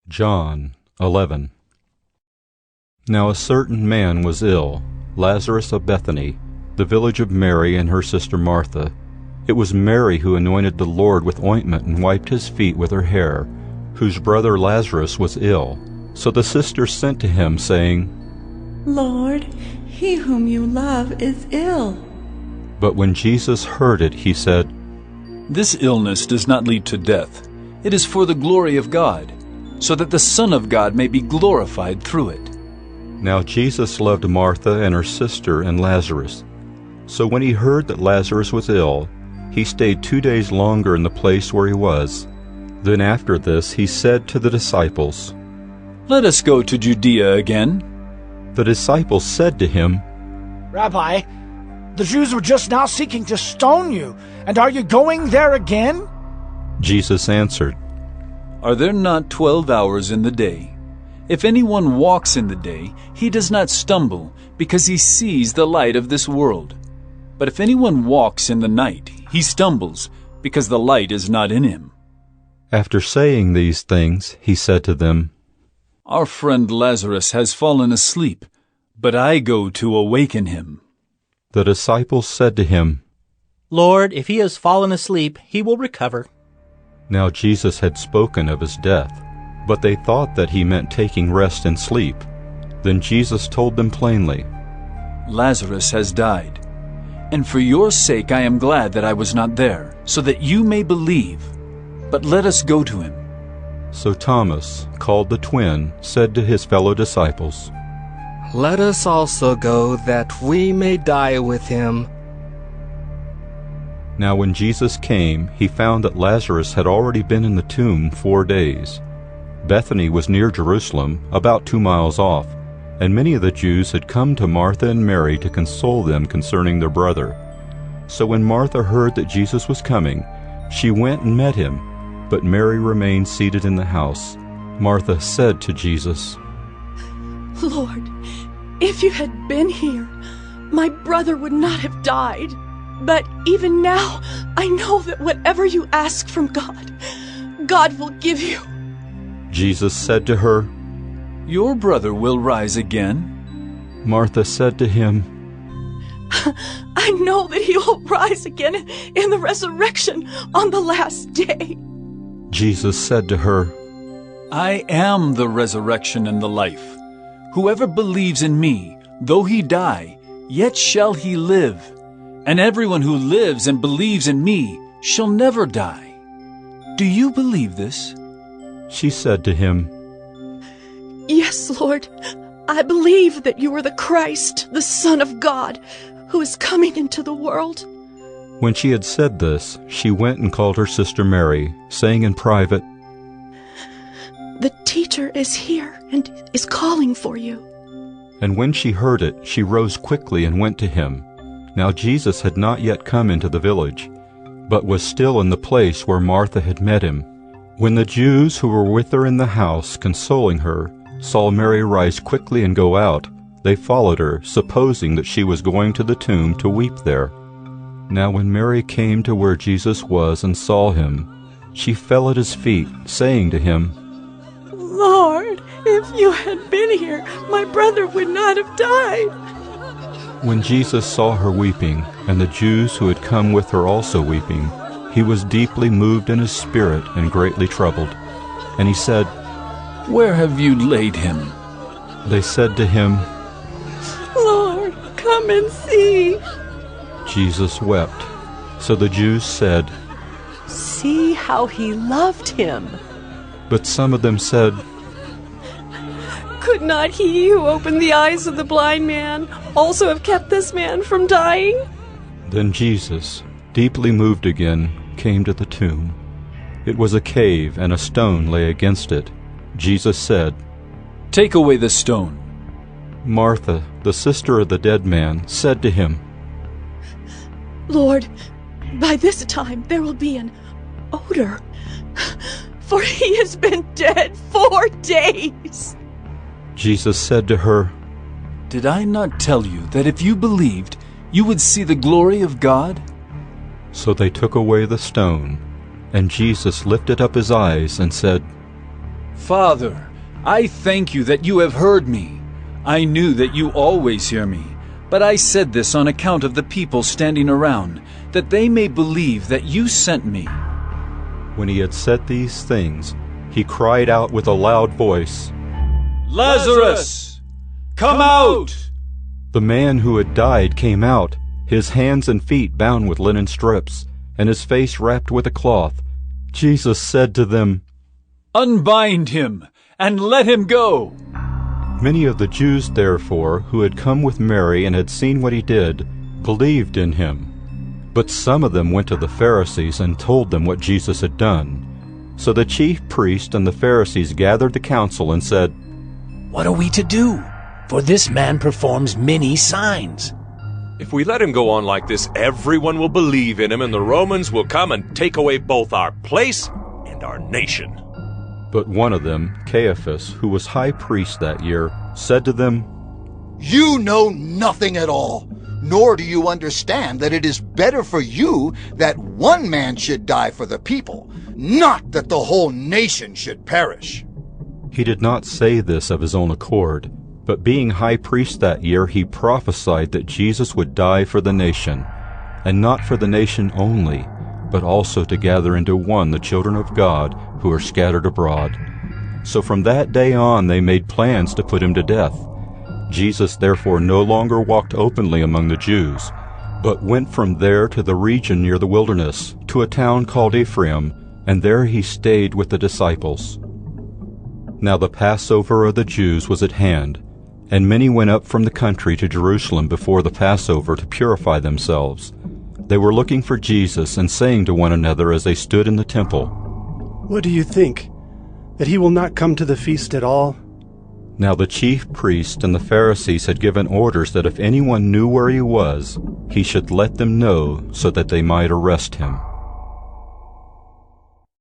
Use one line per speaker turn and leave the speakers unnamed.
John 11. Now a certain man was ill, Lazarus of Bethany, the village of Mary and her sister Martha. It was Mary who anointed the Lord with ointment and wiped his feet with her hair, whose brother Lazarus was ill. So the sisters sent to him, saying,
Lord, he whom you love is ill.
But when Jesus heard it, he said,
This illness does not lead to death. It is for the glory of God, so that the Son of God may be glorified through it.
Now Jesus loved Martha and her sister and Lazarus. So when he heard that Lazarus was ill, he stayed 2 days longer in the place where he was. Then after this he said to the disciples,
Let us go to Judea again.
The disciples said to him,
Rabbi, the Jews were just now seeking to stone you, and are you going there again?
Jesus answered,
Are there not 12 hours in the day? If anyone walks in the day, he does not stumble, because he sees the light of this world. But if anyone walks in the night, he stumbles, because the light is not in him.
After saying these things, he said to them,
Our friend Lazarus has fallen asleep, but I go to awaken him.
The disciples said to him,
Lord, if he has fallen asleep, he will recover.
Now Jesus had spoken of his death, but they thought that he meant taking rest and sleep. Then Jesus told them plainly,
Lazarus has died, and for your sake I am glad that I was not there, so that you may believe. But let us go to him.
So Thomas, called the twin, said to his fellow disciples,
Let us also go, that we may die with him.
Now when Jesus came, he found that Lazarus had already been in the tomb 4 days. Bethany was near Jerusalem, about 2 miles off, and many of the Jews had come to Martha and Mary to console them concerning their brother. So when Martha heard that Jesus was coming, she went and met him, but Mary remained seated in the house. Martha said to Jesus,
Lord, if you had been here, my brother would not have died. But even now, I know that whatever you ask from God, God will give you.
Jesus said to her,
Your brother will rise again.
Martha said to him,
I know that he will rise again in the resurrection on the last day.
Jesus said to her,
I am the resurrection and the life. Whoever believes in me, though he die, yet shall he live. And everyone who lives and believes in me shall never die. Do you believe this?
She said to him,
Yes, Lord, I believe that you are the Christ, the Son of God, who is coming into the world.
When she had said this, she went and called her sister Mary, saying in private,
The teacher is here and is calling for you.
And when she heard it, she rose quickly and went to him. Now Jesus had not yet come into the village, but was still in the place where Martha had met him. When the Jews who were with her in the house, consoling her, saw Mary rise quickly and go out, they followed her, supposing that she was going to the tomb to weep there. Now when Mary came to where Jesus was and saw him, she fell at his feet, saying to him,
Lord, if you had been here, my brother would not have died.
When Jesus saw her weeping, and the Jews who had come with her also weeping, he was deeply moved in his spirit and greatly troubled. And he said,
Where have you laid him?
They said to him,
Lord, come and see.
Jesus wept. So the Jews said,
See how he loved him.
But some of them said,
Could not he who opened the eyes of the blind man also have kept this man from dying?
Then Jesus, deeply moved again, came to the tomb. It was a cave, and a stone lay against it. Jesus said,
Take away the stone.
Martha, the sister of the dead man, said to him,
Lord, by this time there will be an odor, for he has been dead 4 days.
Jesus said to her,
Did I not tell you that if you believed, you would see the glory of God?
So they took away the stone, and Jesus lifted up his eyes and said,
Father, I thank you that you have heard me. I knew that you always hear me, but I said this on account of the people standing around, that they may believe that you sent me.
When he had said these things, he cried out with a loud voice,
Lazarus, come out!
The man who had died came out, his hands and feet bound with linen strips, and his face wrapped with a cloth. Jesus said to them,
Unbind him, and let him go.
Many of the Jews, therefore, who had come with Mary and had seen what he did, believed in him. But some of them went to the Pharisees and told them what Jesus had done. So the chief priest and the Pharisees gathered the council and said,
What are we to do? For this man performs many signs.
If we let him go on like this, everyone will believe in him, and the Romans will come and take away both our place and our nation.
But one of them, Caiaphas, who was high priest that year, said to them,
You know nothing at all, nor do you understand that it is better for you that one man should die for the people, not that the whole nation should perish.
He did not say this of his own accord, but being high priest that year, he prophesied that Jesus would die for the nation, and not for the nation only, but also to gather into one the children of God who are scattered abroad. So from that day on they made plans to put him to death. Jesus therefore no longer walked openly among the Jews, but went from there to the region near the wilderness, to a town called Ephraim, and there he stayed with the disciples. Now the Passover of the Jews was at hand, and many went up from the country to Jerusalem before the Passover to purify themselves. They were looking for Jesus and saying to one another as they stood in the temple,
What do you think? That he will not come to the feast at all?
Now the chief priests and the Pharisees had given orders that if anyone knew where he was, he should let them know so that they might arrest him.